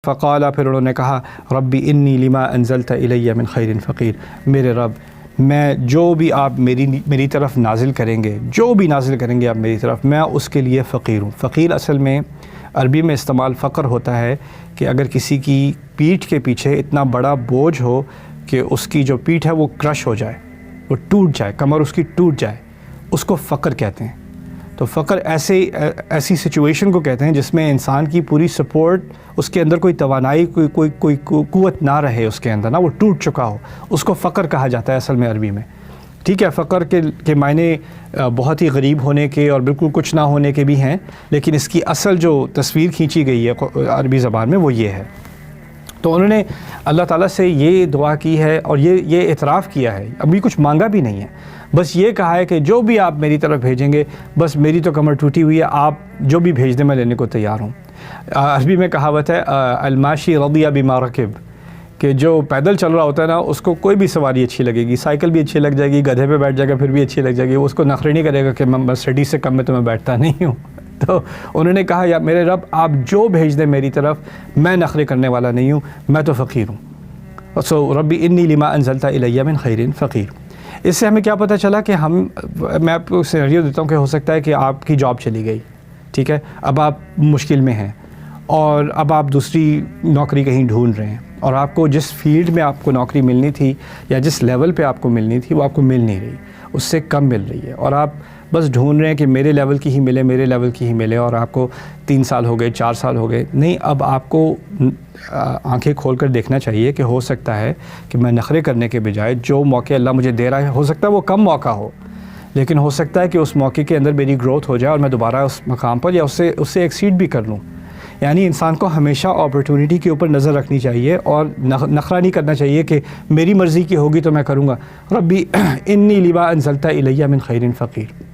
فقال، پھر انہوں نے کہا ربی انی لما انزلت الی من خیر فقیر، میرے رب میں جو بھی آپ میری طرف نازل کریں گے، جو بھی نازل کریں گے آپ میری طرف، میں اس کے لیے فقیر ہوں۔ فقیر اصل میں عربی میں استعمال فقر ہوتا ہے کہ اگر کسی کی پیٹھ کے پیچھے اتنا بڑا بوجھ ہو کہ اس کی جو پیٹھ ہے وہ کرش ہو جائے، وہ ٹوٹ جائے، کمر اس کی ٹوٹ جائے، اس کو فقر کہتے ہیں۔ تو فقر ایسی سچویشن کو کہتے ہیں جس میں انسان کی پوری سپورٹ، اس کے اندر کوئی توانائی، کوئی قوت نہ رہے اس کے اندر، نہ وہ ٹوٹ چکا ہو، اس کو فقر کہا جاتا ہے اصل میں عربی میں۔ ٹھیک ہے، فقر کے معنی بہت ہی غریب ہونے کے اور بالکل کچھ نہ ہونے کے بھی ہیں، لیکن اس کی اصل جو تصویر کھینچی گئی ہے عربی زبان میں وہ یہ ہے۔ تو انہوں نے اللہ تعالیٰ سے یہ دعا کی ہے اور یہ اعتراف کیا ہے، ابھی کچھ مانگا بھی نہیں ہے، بس یہ کہا ہے کہ جو بھی آپ میری طرف بھیجیں گے، بس میری تو کمر ٹوٹی ہوئی ہے، آپ جو بھی بھیج دیں میں لینے کو تیار ہوں۔ عربی میں کہاوت ہے الماشی رضی بما رکب، کہ جو پیدل چل رہا ہوتا ہے نا اس کو کوئی بھی سواری اچھی لگے گی، سائیکل بھی اچھی لگ جائے گی، گدھے پہ بیٹھ جائے گا پھر بھی اچھی لگ جائے گی، اس کو نخرے نہیں کرے گا کہ میں مرسیڈیز سے کم میں تو میں بیٹھتا نہیں ہوں۔ تو انہوں نے کہا یا میرے رب آپ جو بھیج دیں میری طرف، میں نخرے کرنے والا نہیں ہوں، میں تو فقیر ہوں۔ سو ربی انی لما انزلت الی من خیر فقیر۔ اس سے ہمیں کیا پتہ چلا کہ میں آپ کو سینیریو دیتا ہوں کہ ہو سکتا ہے کہ آپ کی جاب چلی گئی، ٹھیک ہے، اب آپ مشکل میں ہیں اور اب آپ دوسری نوکری کہیں ڈھونڈ رہے ہیں، اور آپ کو جس فیلڈ میں آپ کو نوکری ملنی تھی یا جس لیول پہ آپ کو ملنی تھی وہ آپ کو مل نہیں رہی، اس سے کم مل رہی ہے، اور آپ بس ڈھونڈ رہے ہیں کہ میرے لیول کی ہی ملے، میرے لیول کی ہی ملے، اور آپ کو 3 سال ہو گئے، 4 سال ہو گئے۔ نہیں، اب آپ کو آنکھیں کھول کر دیکھنا چاہیے کہ ہو سکتا ہے کہ میں نخرے کرنے کے بجائے جو موقع اللہ مجھے دے رہا ہے، ہو سکتا ہے وہ کم موقع ہو، لیکن ہو سکتا ہے کہ اس موقع کے اندر میری گروتھ ہو جائے اور میں دوبارہ اس مقام پر یا اس سے ایکسیڈ بھی کر لوں۔ یعنی انسان کو ہمیشہ اپرچونٹی کے اوپر نظر رکھنی چاہیے اور نخرہ نہیں کرنا چاہیے کہ میری مرضی کی ہوگی تو میں کروں گا۔ ربی انی لما انزلت الی من خیر فقیر۔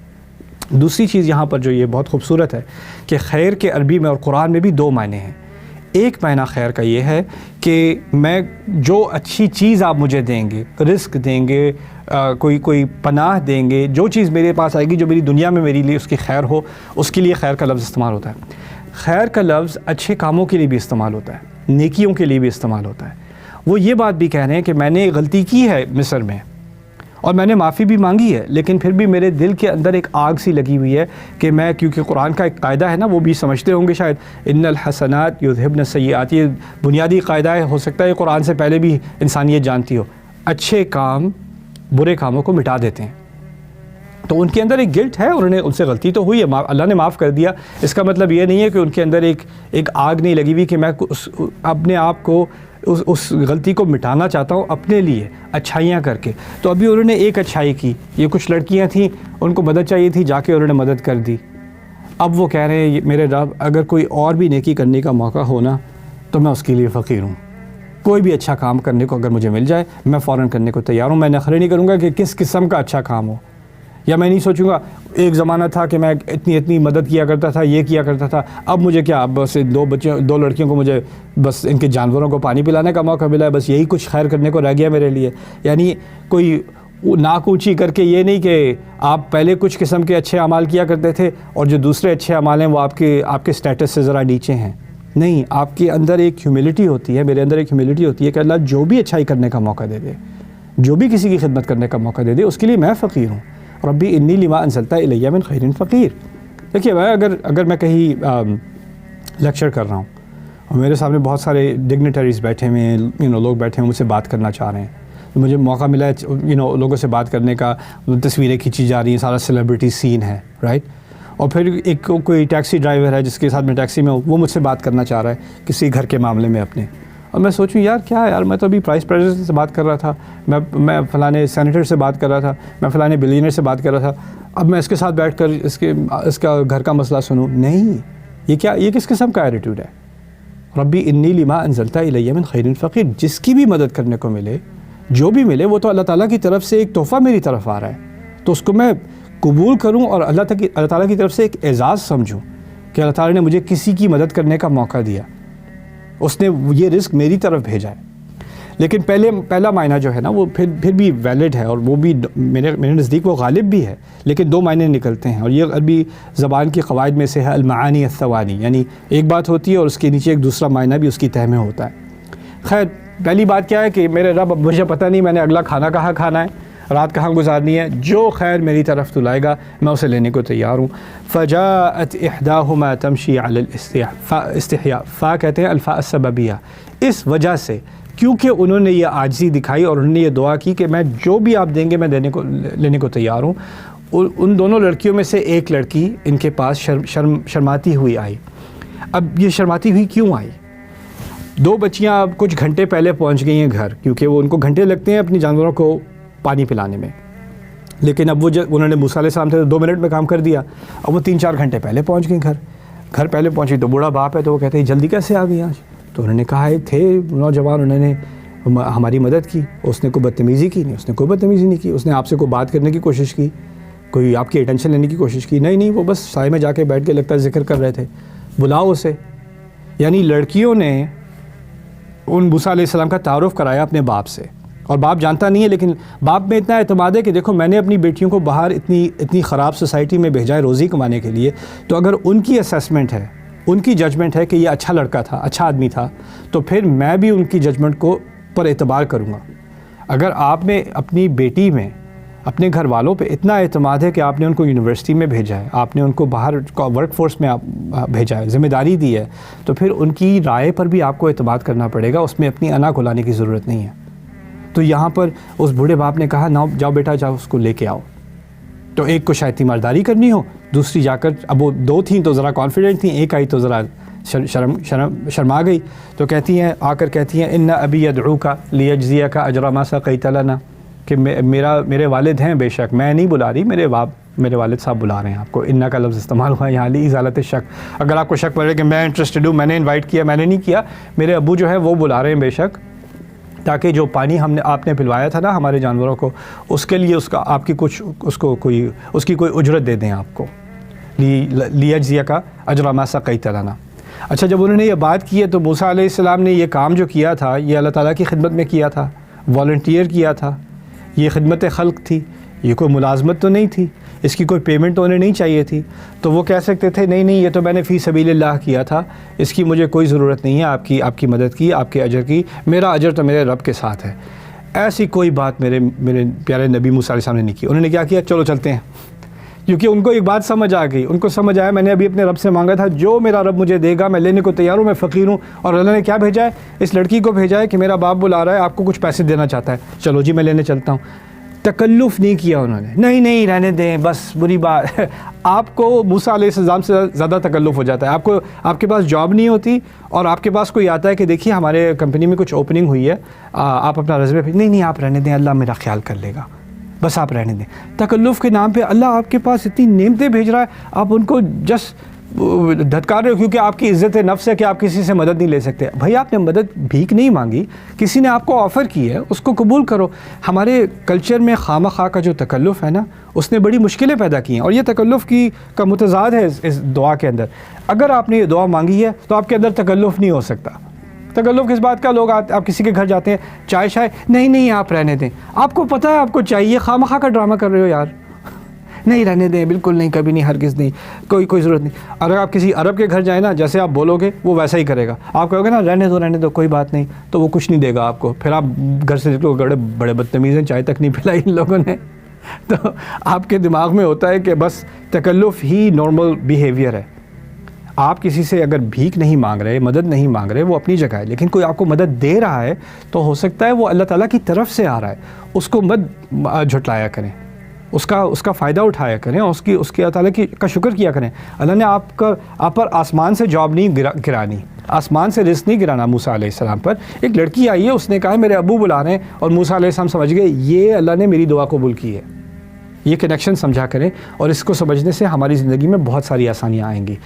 دوسری چیز یہاں پر جو یہ بہت خوبصورت ہے کہ خیر کے عربی میں اور قرآن میں بھی 2 معنی ہیں۔ ایک معنی خیر کا یہ ہے کہ میں جو اچھی چیز آپ مجھے دیں گے، رزق دیں گے، کوئی پناہ دیں گے، جو چیز میرے پاس آئے گی جو میری دنیا میں میرے لیے اس کی خیر ہو، اس کے لیے خیر کا لفظ استعمال ہوتا ہے۔ خیر کا لفظ اچھے کاموں کے لیے بھی استعمال ہوتا ہے، نیکیوں کے لیے بھی استعمال ہوتا ہے۔ وہ یہ بات بھی کہہ رہے ہیں کہ میں نے غلطی کی ہے مصر میں اور میں نے معافی بھی مانگی ہے، لیکن پھر بھی میرے دل کے اندر ایک آگ سی لگی ہوئی ہے کہ میں، کیونکہ قرآن کا ایک قاعدہ ہے نا، وہ بھی سمجھتے ہوں گے شاید، ان الحسنات یذہبن السیئات، یہ بنیادی قاعدہ ہے، ہو سکتا ہے قرآن سے پہلے بھی انسانیت جانتی ہو، اچھے کام برے کاموں کو مٹا دیتے ہیں۔ تو ان کے اندر ایک گلٹ ہے، ان سے غلطی تو ہوئی ہے، اللہ نے معاف کر دیا، اس کا مطلب یہ نہیں ہے کہ ان کے اندر ایک آگ نہیں لگی ہوئی کہ میں اپنے آپ کو اس غلطی کو مٹانا چاہتا ہوں اپنے لیے اچھائیاں کر کے۔ تو ابھی انہوں نے ایک اچھائی کی، یہ کچھ لڑکیاں تھیں ان کو مدد چاہیے تھی، جا کے انہوں نے مدد کر دی۔ اب وہ کہہ رہے ہیں میرے رب اگر کوئی اور بھی نیکی کرنے کا موقع ہونا تو میں اس کے لیے فقیر ہوں، کوئی بھی اچھا کام کرنے کو اگر مجھے مل جائے میں فوراً کرنے کو تیار ہوں۔ میں نخرے نہیں کروں گا کہ کس قسم کا اچھا کام ہو، یا میں نہیں سوچوں گا ایک زمانہ تھا کہ میں اتنی مدد کیا کرتا تھا، یہ کیا کرتا تھا، اب مجھے کیا، بس 2 لڑکیوں کو مجھے بس ان کے جانوروں کو پانی پلانے کا موقع ملا ہے، بس یہی کچھ خیر کرنے کو رہ گیا میرے لیے۔ یعنی کوئی ناک اونچی کر کے یہ نہیں کہ آپ پہلے کچھ قسم کے اچھے اعمال کیا کرتے تھے اور جو دوسرے اچھے اعمال ہیں وہ آپ کے سٹیٹس سے ذرا نیچے ہیں۔ نہیں، آپ کے اندر ایک ہیوملٹی ہوتی ہے، میرے اندر ایک ہیوملٹی ہوتی ہے کہ اللہ جو بھی اچھائی کرنے کا موقع دے دے، جو بھی کسی کی خدمت کرنے کا موقع دے دے، اس کے لیے میں فقیر ہوں۔ ربی انی لما انزلت الی من خیر فقیر۔ دیکھیے اگر میں کہیں لیکچر کر رہا ہوں اور میرے سامنے بہت سارے ڈگنیٹریز بیٹھے ہوئے ہیں، لوگ بیٹھے ہیں مجھ سے بات کرنا چاہ رہے ہیں، مجھے موقع ملا ہے لوگوں سے بات کرنے کا، تصویریں کھینچی جا رہی ہیں، سارا سیلیبریٹی سین ہے، رائٹ، اور پھر ایک کوئی ٹیکسی ڈرائیور ہے جس کے ساتھ میں ٹیکسی میں ہوں، وہ مجھ سے بات کرنا چاہ رہا ہے کسی گھر کے معاملے میں اپنے، اور میں سوچوں یار میں تو ابھی پرائس پریزیڈنٹ سے بات کر رہا تھا، میں فلانے سینیٹر سے بات کر رہا تھا، میں فلانے بلینئر سے بات کر رہا تھا، اب میں اس کے ساتھ بیٹھ کر اس کا گھر کا مسئلہ سنوں؟ نہیں، یہ کس قسم کا ایٹیٹیوڈ ہے؟ ربی انی لما انزلت الی من خیر فقیر۔ جس کی بھی مدد کرنے کو ملے، جو بھی ملے، وہ تو اللہ تعالیٰ کی طرف سے ایک تحفہ میری طرف آ رہا ہے، تو اس کو میں قبول کروں اور اللہ تعالیٰ کی طرف سے ایک اعزاز سمجھوں کہ اللہ تعالیٰ نے مجھے کسی کی مدد کرنے کا موقع دیا، اس نے یہ رزق میری طرف بھیجا ہے۔ لیکن پہلا معنی جو ہے نا وہ پھر بھی ویلڈ ہے، اور وہ بھی میرے نزدیک وہ غالب بھی ہے، لیکن دو معنی نکلتے ہیں، اور یہ عربی زبان کی قواعد میں سے ہے المعانی الثوانی، یعنی ایک بات ہوتی ہے اور اس کے نیچے ایک دوسرا معنی بھی اس کی تہ میں ہوتا ہے۔ خیر، پہلی بات کیا ہے کہ میرے رب اب مجھے پتہ نہیں میں نے اگلا کھانا کہاں کھانا ہے، رات کہاں گزارنی ہے، جو خیر میری طرف تو لائے گا میں اسے لینے کو تیار ہوں۔ فجاءت احداہما تمشی علی الاستحیاء، فا کہتے ہیں الفاء السببیہ، اس وجہ سے کیونکہ انہوں نے یہ عاجزی دکھائی اور انہوں نے یہ دعا کی کہ میں جو بھی آپ دیں گے میں لینے کو تیار ہوں، ان دونوں لڑکیوں میں سے ایک لڑکی ان کے پاس شرماتی ہوئی آئی۔ اب یہ شرماتی ہوئی کیوں آئی؟ دو بچیاں اب کچھ گھنٹے پہلے پہنچ گئی ہیں گھر، کیونکہ وہ ان کو گھنٹے لگتے ہیں اپنی جانوروں کو پانی پلانے میں، لیکن اب انہوں نے موسیٰ علیہ السلام سے 2 منٹ میں کام کر دیا، اب وہ 3-4 گھنٹے پہلے پہنچ گئی گھر پہلے پہنچی تو بوڑھا باپ ہے تو وہ کہتے ہیں جلدی کیسے آ گئی آج؟ تو انہوں نے کہا تھے نوجوان، انہوں نے ہماری مدد کی، اس نے کوئی بدتمیزی کی نہیں، اس نے کوئی بدتمیزی نہیں کی، اس نے آپ سے کوئی بات کرنے کی کوشش کی، کوئی آپ کی اٹینشن لینے کی کوشش کی نہیں، وہ بس سائے میں جا کے بیٹھ کے لگتا ہے ذکر کر رہے تھے، بلاؤ اسے۔ یعنی لڑکیوں نے ان موسیٰ علیہ السلام کا تعارف کرایا اپنے باپ سے، اور باپ جانتا نہیں ہے، لیکن باپ میں اتنا اعتماد ہے کہ دیکھو میں نے اپنی بیٹیوں کو باہر اتنی خراب سوسائٹی میں بھیجا ہے روزی کمانے کے لیے، تو اگر ان کی اسیسمنٹ ہے، ان کی ججمنٹ ہے کہ یہ اچھا لڑکا تھا، اچھا آدمی تھا، تو پھر میں بھی ان کی ججمنٹ کو پر اعتبار کروں گا۔ اگر آپ نے اپنی بیٹی میں اپنے گھر والوں پہ اتنا اعتماد ہے کہ آپ نے ان کو یونیورسٹی میں بھیجا ہے، آپ نے ان کو باہر ورک فورس میں بھیجا ہے، ذمہ داری دی ہے، تو پھر ان کی رائے پر بھی آپ کو اعتماد کرنا پڑے گا، اس میں اپنی انا کو لانے کی ضرورت نہیں ہے۔ تو یہاں پر اس بوڑھے باپ نے کہا نہ جاؤ بیٹا جاؤ اس کو لے کے آؤ، تو ایک کو شاید تیمارداری کرنی ہو، دوسری جا کر، اب وہ 2 تھیں تو ذرا کانفیڈنٹ تھیں، ایک آئی تو ذرا شرما گئی، تو کہتی ہیں آ کر کہتی ہیں ان ابی یدعوک لیجزیک اجر ما سقیت لنا، کہ میرے والد ہیں بے شک، میں نہیں بلا رہی، میرے والد صاحب بلا رہے ہیں آپ کو۔ ان کا لفظ استعمال ہوا ہے یہاں لی ازالت شک، اگر آپ کو شک پڑے کہ میں انٹرسٹڈ ہوں، میں نے انوائٹ کیا، میں نے نہیں کیا، میرے ابو جو ہے وہ بلا رہے ہیں بے شک، تاکہ جو پانی آپ نے پلوایا تھا نا ہمارے جانوروں کو، اس کے لیے آپ کی کچھ اس کی کوئی اجرت دے دیں آپ کو، لیجزیک اجر ما سقیت لنا۔ اچھا، جب انہوں نے یہ بات کی ہے تو موسیٰ علیہ السلام نے یہ کام جو کیا تھا یہ اللہ تعالیٰ کی خدمت میں کیا تھا، والنٹیئر کیا تھا، یہ خدمت خلق تھی، یہ کوئی ملازمت تو نہیں تھی، اس کی کوئی پیمنٹ تو انہیں نہیں چاہیے تھی، تو وہ کہہ سکتے تھے نہیں یہ تو میں نے فی سبیل اللہ کیا تھا، اس کی مجھے کوئی ضرورت نہیں ہے آپ کی مدد کی، آپ کے اجر کی، میرا اجر تو میرے رب کے ساتھ ہے۔ ایسی کوئی بات میرے پیارے نبی موسیٰ علیہ السلام نے نہیں کی۔ انہوں نے کیا کیا؟ چلو چلتے ہیں، کیونکہ ان کو ایک بات سمجھ آ گئی، ان کو سمجھ آیا میں نے ابھی اپنے رب سے مانگا تھا، جو میرا رب مجھے دے گا میں لینے کو تیار ہوں، میں فقیر ہوں، اور اللہ نے کیا بھیجا ہے؟ اس لڑکی کو بھیجا ہے کہ میرا باپ بلا رہا ہے، آپ کو کچھ پیسے دینا چاہتا ہے، چلو جی میں لینے چلتا ہوں۔ تکلف نہیں کیا انہوں نے، نہیں رہنے دیں، بس بری بات آپ کو موسیٰ علیہ السلام سے زیادہ تکلف ہو جاتا ہے، آپ کے پاس جاب نہیں ہوتی اور آپ کے پاس کوئی آتا ہے کہ دیکھیے ہمارے کمپنی میں کچھ اوپننگ ہوئی ہے، آپ اپنا رزمے بھیج، نہیں آپ رہنے دیں، اللہ میرا خیال کر لے گا، بس آپ رہنے دیں۔ تکلف کے نام پہ اللہ آپ کے پاس اتنی نعمتیں بھیج رہا ہے، آپ ان کو جسٹ دھتکار رہے ہو کیونکہ آپ کی عزت نفس ہے کہ آپ کسی سے مدد نہیں لے سکتے۔ بھائی آپ نے مدد بھیک نہیں مانگی، کسی نے آپ کو آفر کی ہے، اس کو قبول کرو۔ ہمارے کلچر میں خواہ خواہ کا جو تکلف ہے نا، اس نے بڑی مشکلیں پیدا کی ہیں، اور یہ تکلف کا متضاد ہے اس دعا کے اندر۔ اگر آپ نے یہ دعا مانگی ہے تو آپ کے اندر تکلف نہیں ہو سکتا۔ تکلف کس بات کا؟ لوگ آپ کسی کے گھر جاتے ہیں، چائے شائے، نہیں آپ رہنے دیں، آپ کو پتہ ہے آپ کو چاہیے، خواہ مخواہ کا ڈرامہ کر رہے ہو یار، نہیں رہنے دیں، بالکل نہیں، کبھی نہیں، ہرگز نہیں، کوئی ضرورت نہیں۔ اگر آپ کسی عرب کے گھر جائیں نا، جیسے آپ بولو گے وہ ویسا ہی کرے گا، آپ کہو گے نا رہنے دو کوئی بات نہیں، تو وہ کچھ نہیں دے گا آپ کو، پھر آپ گھر سے نکلو، بڑے بدتمیز ہیں، چائے تک نہیں پلائی ان لوگوں نے۔ تو آپ کے دماغ میں ہوتا ہے کہ بس تکلف ہی نارمل بیہیویئر ہے۔ آپ کسی سے اگر بھیک نہیں مانگ رہے، مدد نہیں مانگ رہے، وہ اپنی جگہ ہے، لیکن کوئی آپ کو مدد دے رہا ہے تو ہو سکتا ہے وہ اللہ تعالیٰ کی طرف سے آ رہا ہے، اس کو مت جھٹلایا کریں، اس کا فائدہ اٹھایا کریں، اور اس کی اللہ تعالیٰ کا شکر کیا کریں۔ اللہ نے آپ پر آسمان سے جاب نہیں گرانی، آسمان سے رزق نہیں گرانا موسیٰ علیہ السلام پر۔ ایک لڑکی آئی ہے، اس نے کہا میرے ابو بلا رہے ہیں، اور موسیٰ علیہ السلام سمجھ گئے یہ اللہ نے میری دعا قبول کی ہے۔ یہ کنیکشن سمجھا کریں، اور اس کو سمجھنے سے ہماری زندگی میں بہت ساری آسانیاں آئیں گی۔